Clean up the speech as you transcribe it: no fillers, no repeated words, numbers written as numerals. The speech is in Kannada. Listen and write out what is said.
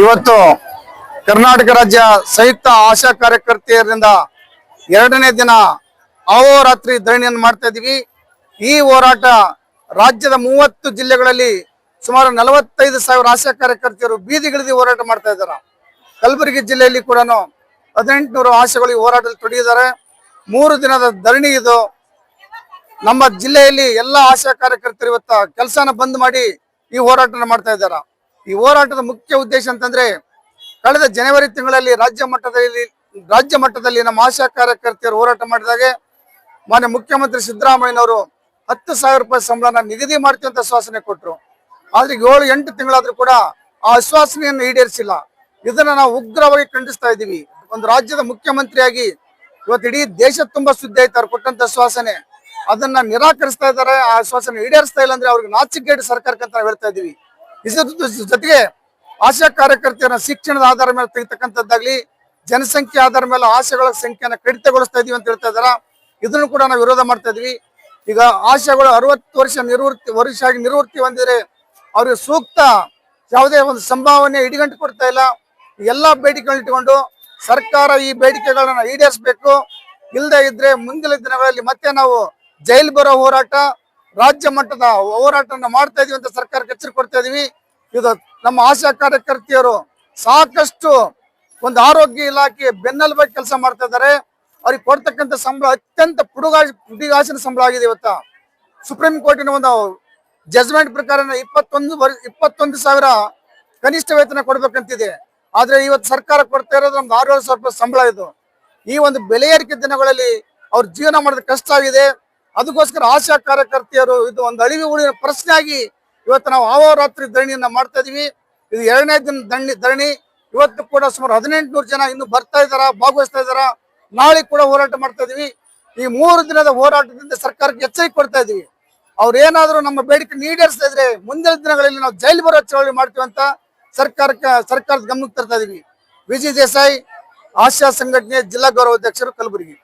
ಇವತ್ತು ಕರ್ನಾಟಕ ರಾಜ್ಯ ಸಂಯುಕ್ತ ಆಶಾ ಕಾರ್ಯಕರ್ತೆಯರಿಂದ ಎರಡನೇ ದಿನ ಅಹೋರಾತ್ರಿ ಧರಣಿಯನ್ನು ಮಾಡ್ತಾ ಇದೀವಿ. ಈ ಹೋರಾಟ ರಾಜ್ಯದ 30 ಜಿಲ್ಲೆಗಳಲ್ಲಿ ಸುಮಾರು 45,000 ಆಶಾ ಕಾರ್ಯಕರ್ತೆಯರು ಬೀದಿಗಿಳಿದು ಹೋರಾಟ ಮಾಡ್ತಾ ಇದ್ದಾರೆ. ಕಲಬುರಗಿ ಜಿಲ್ಲೆಯಲ್ಲಿ ಕೂಡ 1800 ಆಶಾಗಳು ಹೋರಾಟದಲ್ಲಿ ತೊಡಗಿದ್ದಾರೆ. 3 ದಿನದ ಧರಣಿ ಇದು. ನಮ್ಮ ಜಿಲ್ಲೆಯಲ್ಲಿ ಎಲ್ಲ ಆಶಾ ಕಾರ್ಯಕರ್ತರು ಇವತ್ತು ಕೆಲಸನ ಬಂದ್ ಮಾಡಿ ಈ ಹೋರಾಟನ ಮಾಡ್ತಾ ಇದ್ದಾರೆ. ಈ ಹೋರಾಟದ ಮುಖ್ಯ ಉದ್ದೇಶ ಅಂತಂದ್ರೆ ಕಳೆದ ಜನವರಿ ತಿಂಗಳಲ್ಲಿ ರಾಜ್ಯ ಮಟ್ಟದಲ್ಲಿ ನಮ್ಮ ಆಶಾ ಕಾರ್ಯಕರ್ತೆಯರು ಹೋರಾಟ ಮಾಡಿದಾಗ ಮಾನ್ಯ ಮುಖ್ಯಮಂತ್ರಿ ಸಿದ್ದರಾಮಯ್ಯನವರು 10,000 ರೂಪಾಯಿ ಸಂಬಳನ ನಿಗದಿ ಮಾಡ್ತೀವಿ ಅಂತ ಆಶ್ವಾಸನೆ ಕೊಟ್ಟರು. ಆದ್ರೆ 7-8 ತಿಂಗಳಾದ್ರೂ ಕೂಡ ಆ ಆಶ್ವಾಸನೆಯನ್ನು ಈಡೇರಿಸಿಲ್ಲ. ಇದನ್ನ ನಾವು ಉಗ್ರವಾಗಿ ಖಂಡಿಸ್ತಾ ಇದ್ದೀವಿ. ಒಂದು ರಾಜ್ಯದ ಮುಖ್ಯಮಂತ್ರಿಯಾಗಿ ಇವತ್ತು ಇಡೀ ದೇಶ ತುಂಬಾ ಸುದ್ದಿ ಆಯ್ತು ಅವ್ರು ಕೊಟ್ಟಂತ ಆಶ್ವಾಸನೆ, ಅದನ್ನ ನಿರಾಕರಿಸ್ತಾ ಇದ್ದಾರೆ. ಆ ಆಶ್ವಾಸನೆ ಈಡೇರಿಸ್ತಾ ಇಲ್ಲ ಅಂದ್ರೆ ಅವ್ರಿಗೆ ನಾಚಿಕೆಗೇಡು ಸರ್ಕಾರಕ್ಕೆ ಅಂತ ನಾವು ಹೇಳ್ತಾ ಇದೀವಿ. ಇದರ ಜೊತೆಗೆ ಆಶಾ ಕಾರ್ಯಕರ್ತೆಯರ ಶಿಕ್ಷಣದ ಆಧಾರ ಮೇಲೆ ತೆಗಿತಕ್ಕಂಥದ್ದಾಗ್ಲಿ, ಜನಸಂಖ್ಯೆ ಆಧಾರ ಮೇಲೆ ಆಶಾಗಳ ಸಂಖ್ಯೆಯನ್ನು ಕಡಿತಗೊಳಿಸ್ತಾ ಇದೀವಿ ಅಂತ ಹೇಳ್ತಾ ಇದಾರ. ಇದನ್ನು ಕೂಡ ನಾವು ವಿರೋಧ ಮಾಡ್ತಾ ಇದೀವಿ. ಈಗ ಆಶಾಗಳು 60 ವರ್ಷ ಆಗಿ ನಿವೃತ್ತಿ ಹೊಂದಿದ್ರೆ ಅವ್ರಿಗೆ ಸೂಕ್ತ ಯಾವುದೇ ಒಂದು ಸಂಭಾವನೆ ಇಡಿಗಂಟು ಕೊಡ್ತಾ ಇಲ್ಲ. ಎಲ್ಲಾ ಬೇಡಿಕೆಗಳನ್ನ ಇಟ್ಟುಕೊಂಡು ಸರ್ಕಾರ ಈ ಬೇಡಿಕೆಗಳನ್ನ ಈಡೇರಿಸಬೇಕು. ಇಲ್ಲದೆ ಇದ್ರೆ ಮುಂದಿನ ದಿನಗಳಲ್ಲಿ ಮತ್ತೆ ನಾವು ಜೈಲ್ ಬರೋ ಹೋರಾಟ, ರಾಜ್ಯ ಮಟ್ಟದ ಹೋರಾಟನ ಮಾಡ್ತಾ ಇದೀವಿ ಅಂತ ಸರ್ಕಾರಕ್ಕೆ ಎಚ್ಚರಿಕೆ ಕೊಡ್ತಾ ಇದೀವಿ. ಇದು ನಮ್ಮ ಆಶಾ ಕಾರ್ಯಕರ್ತೆಯರು ಸಾಕಷ್ಟು ಒಂದು ಆರೋಗ್ಯ ಇಲಾಖೆ ಬೆನ್ನೆಲುಬಾಗಿ ಕೆಲಸ ಮಾಡ್ತಾ ಇದ್ದಾರೆ. ಅವ್ರಿಗೆ ಕೊಡ್ತಕ್ಕಂಥ ಸಂಬಳ ಅತ್ಯಂತ ಪುಡಿಗಾಸಿನ ಸಂಬಳ ಆಗಿದೆ. ಇವತ್ತು ಸುಪ್ರೀಂ ಕೋರ್ಟಿನ ಒಂದು ಜಜ್ಮೆಂಟ್ ಪ್ರಕಾರ 21,000 ಕನಿಷ್ಠ ವೇತನ ಕೊಡ್ಬೇಕಂತಿದೆ. ಆದ್ರೆ ಇವತ್ತು ಸರ್ಕಾರ ಕೊಡ್ತಾ ಇರೋದು ನಮ್ದು 6,000 ರೂಪಾಯಿ ಸಂಬಳ. ಇದು ಈ ಒಂದು ಬೆಲೆ ಏರಿಕೆ ದಿನಗಳಲ್ಲಿ ಅವ್ರ ಜೀವನ ಮಾಡೋದು ಕಷ್ಟ ಆಗಿದೆ. ಅದಕ್ಕೋಸ್ಕರ ಆಶಾ ಕಾರ್ಯಕರ್ತೆಯರು ಇದು ಒಂದು ಅಳಿವಿ ಉಳಿವಿನ ಪ್ರಶ್ನೆ ಆಗಿ ಇವತ್ತು ನಾವು ಅಹೋರಾತ್ರಿ ಧರಣಿಯನ್ನ ಮಾಡ್ತಾ ಇದೀವಿ. ಇದು 2ನೇ ದಿನ ಧರಣಿ. ಇವತ್ತು ಕೂಡ ಸುಮಾರು 1800 ಜನ ಇನ್ನು ಬರ್ತಾ ಇದಾರ, ಭಾಗವಹಿಸ್ತಾ ಇದಾರ. ನಾಳೆ ಕೂಡ ಹೋರಾಟ ಮಾಡ್ತಾ ಇದೀವಿ. ಈ 3 ದಿನದ ಹೋರಾಟದಿಂದ ಸರ್ಕಾರಕ್ಕೆ ಎಚ್ಚರಿಕೆ ಕೊಡ್ತಾ ಇದೀವಿ. ಅವ್ರು ಏನಾದ್ರು ನಮ್ಮ ಬೇಡಿಕೆ ಈಡೇರಿಸ್ತಾ ಇದ್ರೆ ಮುಂದಿನ ದಿನಗಳಲ್ಲಿ ನಾವು ಜೈಲ್ ಬರೋ ಚಳವಳಿ ಮಾಡ್ತೀವಿ ಅಂತ ಸರ್ಕಾರದ ಗಮನಕ್ಕೆ ತರ್ತಾ ಇದೀವಿ. ವಿಜಯ್ ದೇಸಾಯಿ, ಆಶಾ ಸಂಘಟನೆ ಜಿಲ್ಲಾ ಗೌರವಾಧ್ಯಕ್ಷರು, ಕಲಬುರಗಿ.